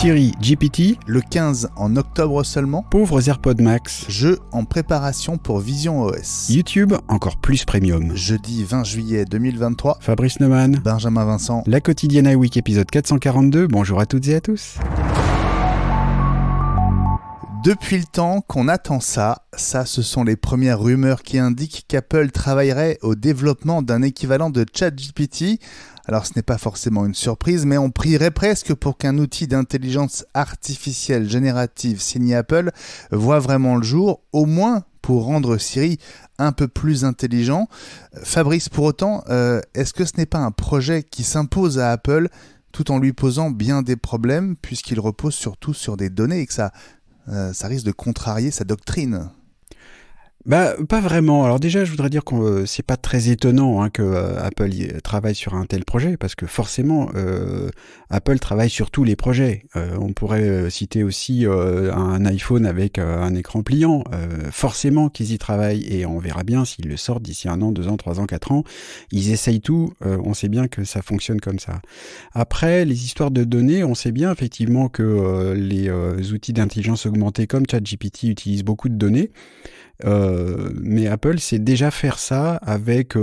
Siri GPT, le 15 en octobre seulement. pauvres AirPods Max. Jeu en préparation pour Vision OS. YouTube, encore plus premium. Jeudi 20 juillet 2023. Fabrice Neumann, Benjamin Vincent. La quotidienne iWeek épisode 442. Bonjour à toutes et à tous. Depuis le temps qu'on attend ça, ce sont les premières rumeurs qui indiquent qu'Apple travaillerait au développement d'un équivalent de ChatGPT. Alors ce n'est pas forcément une surprise, mais on prierait presque pour qu'un outil d'intelligence artificielle générative signé Apple voit vraiment le jour, au moins pour rendre Siri un peu plus intelligent. Fabrice, pour autant, est-ce que ce n'est pas un projet qui s'impose à Apple tout en lui posant bien des problèmes, puisqu'il repose surtout sur des données et que ça risque de contrarier sa doctrine? Pas vraiment. Alors déjà, je voudrais dire que c'est pas très étonnant que Apple travaille sur un tel projet, parce que forcément, Apple travaille sur tous les projets. On pourrait citer aussi un iPhone avec un écran pliant. Forcément qu'ils y travaillent, et on verra bien s'ils le sortent d'ici 1 an, 2 ans, 3 ans, 4 ans. Ils essayent tout. On sait bien que ça fonctionne comme ça. Après, les histoires de données, on sait bien effectivement que les outils d'intelligence augmentée comme ChatGPT utilisent beaucoup de données. Mais Apple sait déjà faire ça avec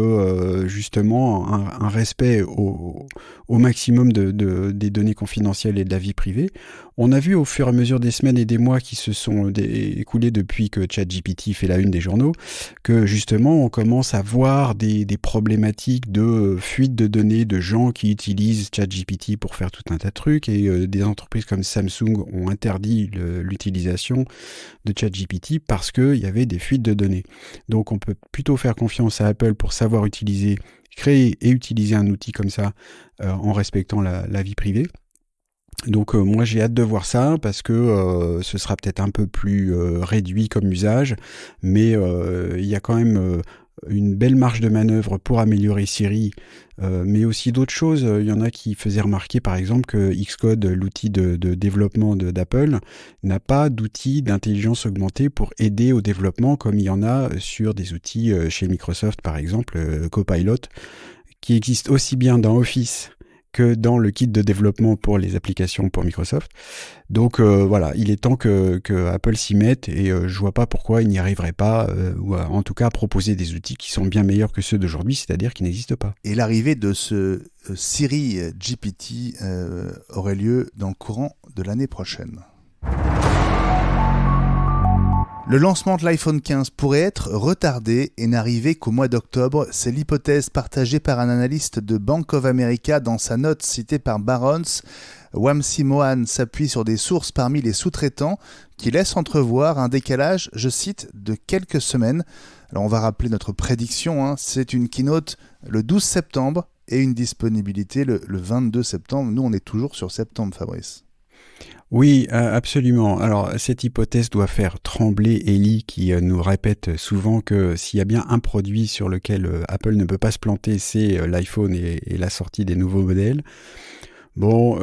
justement un respect au maximum des données confidentielles et de la vie privée. On a vu au fur et à mesure des semaines et des mois qui se sont écoulés depuis que ChatGPT fait la une des journaux, que justement on commence à voir des problématiques de fuite de données de gens qui utilisent ChatGPT pour faire tout un tas de trucs, et des entreprises comme Samsung ont interdit l'utilisation de ChatGPT parce qu'il y avait des fuites de données. Donc on peut plutôt faire confiance à Apple pour savoir créer et utiliser un outil comme ça en respectant la vie privée. Donc moi j'ai hâte de voir ça, parce que ce sera peut-être un peu plus réduit comme usage, mais il y a quand même une belle marge de manœuvre pour améliorer Siri, mais aussi d'autres choses. Il y en a qui faisaient remarquer par exemple que Xcode, l'outil de développement d'Apple, n'a pas d'outil d'intelligence augmentée pour aider au développement, comme il y en a sur des outils chez Microsoft par exemple, Copilot, qui existe aussi bien dans Office que dans le kit de développement pour les applications pour Microsoft. Donc voilà, il est temps que Apple s'y mette, et je vois pas pourquoi il n'y arriverait pas, ou en tout cas à proposer des outils qui sont bien meilleurs que ceux d'aujourd'hui, c'est-à-dire qui n'existent pas. Et l'arrivée de ce Siri GPT aurait lieu dans le courant de l'année prochaine. Le lancement de l'iPhone 15 pourrait être retardé et n'arriver qu'au mois d'octobre. C'est l'hypothèse partagée par un analyste de Bank of America dans sa note citée par Barron's. Wamsi Mohan s'appuie sur des sources parmi les sous-traitants qui laissent entrevoir un décalage, je cite, de quelques semaines. Alors on va rappeler notre prédiction, c'est une keynote le 12 septembre et une disponibilité le 22 septembre. Nous on est toujours sur septembre, Fabrice. Oui, absolument. Alors, cette hypothèse doit faire trembler Eli, qui nous répète souvent que s'il y a bien un produit sur lequel Apple ne peut pas se planter, c'est l'iPhone et la sortie des nouveaux modèles. Bon,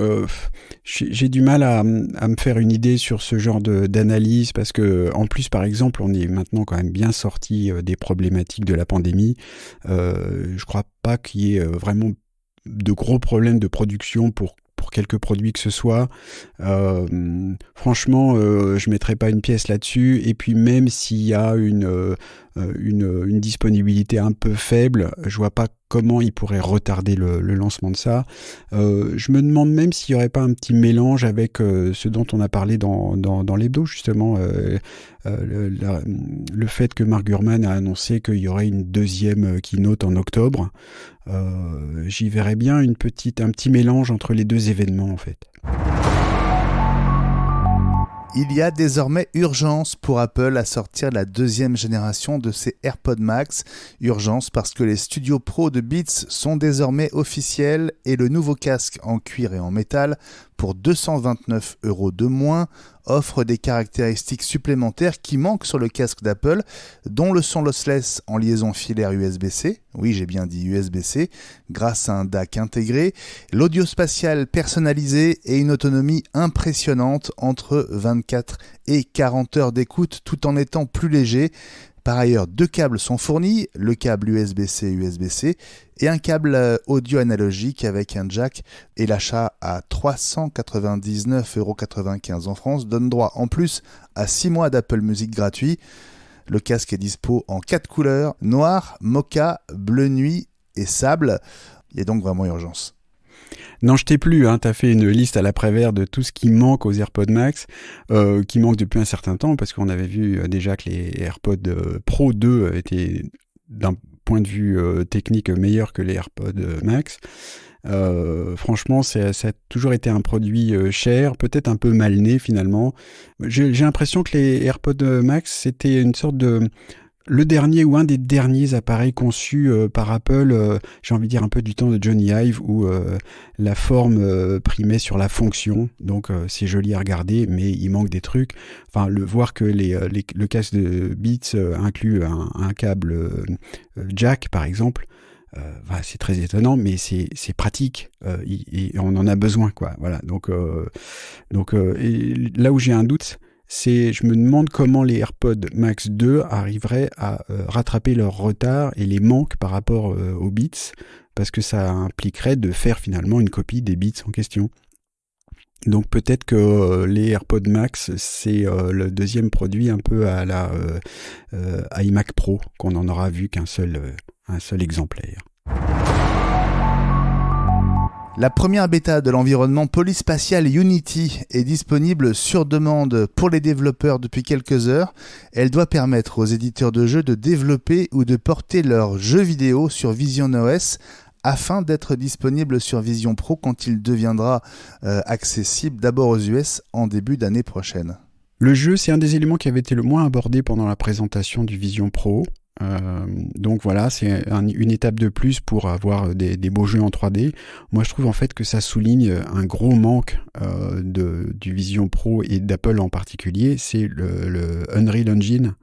j'ai du mal à me faire une idée sur ce genre d'analyse, parce que en plus, par exemple, on est maintenant quand même bien sorti des problématiques de la pandémie. Je crois pas qu'il y ait vraiment de gros problèmes de production pour quelques produits que ce soit. Franchement, je mettrai pas une pièce là-dessus. Et puis même s'il y a une disponibilité un peu faible, je vois pas comment ils pourraient retarder le lancement de ça. Je me demande même s'il y aurait pas un petit mélange avec ce dont on a parlé dans l'hebdo, justement, le fait que Mark Gurman a annoncé qu'il y aurait une deuxième keynote en octobre. J'y verrais bien un petit mélange entre les deux événements en fait. Il y a désormais urgence pour Apple à sortir la deuxième génération de ses AirPods Max. Urgence parce que les studios pro de Beats sont désormais officiels, et le nouveau casque en cuir et en métal, pour 229 € de moins, offre des caractéristiques supplémentaires qui manquent sur le casque d'Apple, dont le son lossless en liaison filaire USB-C, oui j'ai bien dit USB-C, grâce à un DAC intégré, l'audio spatial personnalisé et une autonomie impressionnante entre 24 et 40 heures d'écoute tout en étant plus léger. Par ailleurs, 2 câbles sont fournis, le câble USB-C USB-C et un câble audio analogique avec un jack, et l'achat à 399,95 € en France donne droit en plus à 6 mois d'Apple Music gratuit. Le casque est dispo en 4 couleurs, noir, mocha, bleu nuit et sable. Il y a donc vraiment urgence. Non, je t'ai plus, hein, tu as fait une liste à l'après-vert de tout ce qui manque aux AirPods Max, qui manque depuis un certain temps, parce qu'on avait vu déjà que les AirPods Pro 2 étaient d'un point de vue technique meilleurs que les AirPods Max. Franchement, ça a toujours été un produit cher, peut-être un peu mal né finalement. J'ai l'impression que les AirPods Max, c'était une sorte de... Le dernier ou un des derniers appareils conçus par Apple, j'ai envie de dire un peu du temps de Johnny Ive, où la forme primait sur la fonction. Donc c'est joli à regarder, mais il manque des trucs. Enfin, voir que le casque de Beats inclut un câble jack, par exemple, c'est très étonnant, mais c'est pratique et on en a besoin, quoi. Voilà. Donc et là où j'ai un doute, je me demande comment les AirPods Max 2 arriveraient à rattraper leur retard et les manques par rapport aux Beats, parce que ça impliquerait de faire finalement une copie des Beats en question. Donc peut-être que les AirPods Max, c'est le deuxième produit un peu à la iMac Pro, qu'on n'en aura vu qu'un seul exemplaire. La première bêta de l'environnement polyspatial Unity est disponible sur demande pour les développeurs depuis quelques heures. Elle doit permettre aux éditeurs de jeux de développer ou de porter leurs jeux vidéo sur Vision OS afin d'être disponible sur Vision Pro quand il deviendra accessible d'abord aux US en début d'année prochaine. Le jeu, c'est un des éléments qui avait été le moins abordé pendant la présentation du Vision Pro. Donc voilà, c'est une étape de plus pour avoir des beaux jeux en 3D. Moi je trouve en fait que ça souligne un gros manque du Vision Pro et d'Apple en particulier, c'est le Unreal Engine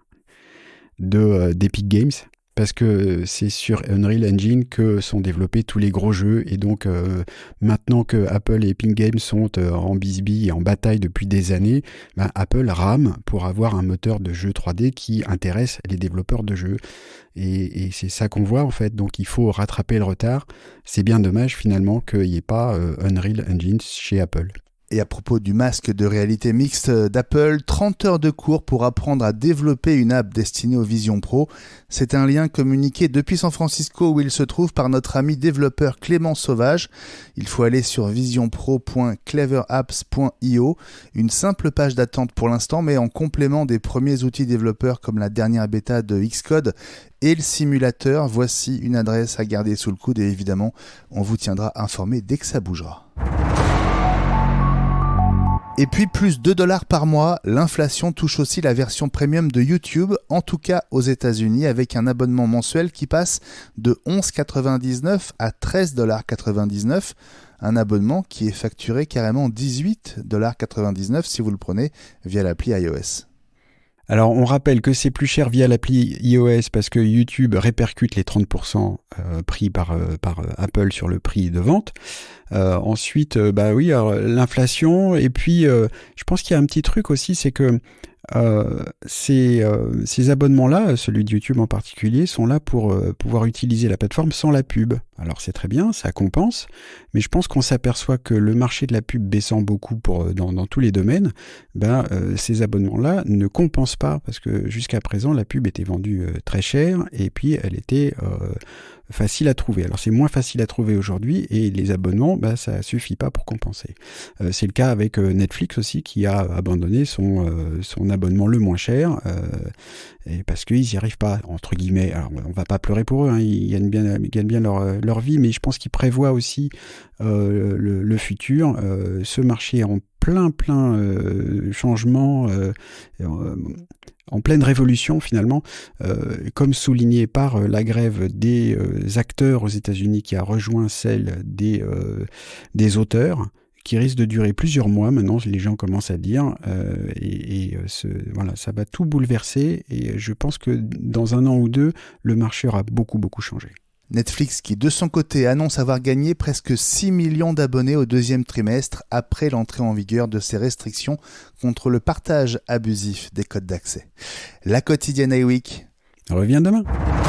d'Epic Games, parce que c'est sur Unreal Engine que sont développés tous les gros jeux, et donc maintenant que Apple et Epic Games sont en bisbille et en bataille depuis des années, Apple rame pour avoir un moteur de jeu 3D qui intéresse les développeurs de jeux, et c'est ça qu'on voit en fait. Donc il faut rattraper le retard. C'est bien dommage finalement qu'il n'y ait pas Unreal Engine chez Apple. Et à propos du masque de réalité mixte d'Apple, 30 heures de cours pour apprendre à développer une app destinée aux Vision Pro. C'est un lien communiqué depuis San Francisco où il se trouve par notre ami développeur Clément Sauvage. Il faut aller sur visionpro.cleverapps.io. Une simple page d'attente pour l'instant, mais en complément des premiers outils développeurs comme la dernière bêta de Xcode et le simulateur. Voici une adresse à garder sous le coude et évidemment, on vous tiendra informé dès que ça bougera. Et puis plus $2 par mois, l'inflation touche aussi la version premium de YouTube, en tout cas aux États-Unis, avec un abonnement mensuel qui passe de $11,99 à $13,99. Un abonnement qui est facturé carrément $18,99 si vous le prenez via l'appli iOS. Alors, on rappelle que c'est plus cher via l'appli iOS parce que YouTube répercute les 30% pris par Apple sur le prix de vente. Ensuite, alors, l'inflation. Et puis, je pense qu'il y a un petit truc aussi, c'est que ces abonnements-là, celui de YouTube en particulier, sont là pour pouvoir utiliser la plateforme sans la pub. Alors c'est très bien, ça compense, mais je pense qu'on s'aperçoit que le marché de la pub baissant beaucoup dans tous les domaines, ces abonnements-là ne compensent pas, parce que jusqu'à présent la pub était vendue très cher et puis elle était facile à trouver. Alors c'est moins facile à trouver aujourd'hui et les abonnements, ça suffit pas pour compenser. C'est le cas avec Netflix aussi qui a abandonné son abonnement le moins cher et parce qu'ils n'y arrivent pas, entre guillemets. Alors on va pas pleurer pour eux, hein, ils gagnent bien leur vie, mais je pense qu'ils prévoient aussi le futur. Ce marché est en plein changement, en pleine révolution finalement, comme souligné par la grève des acteurs aux États-Unis qui a rejoint celle des auteurs, qui risque de durer plusieurs mois maintenant, les gens commencent à dire, ça va tout bouleverser, et je pense que dans 1 an ou 2, le marché aura beaucoup changé. Netflix qui, de son côté, annonce avoir gagné presque 6 millions d'abonnés au 2e trimestre après l'entrée en vigueur de ces restrictions contre le partage abusif des codes d'accès. La quotidienne iWeek. Reviens demain.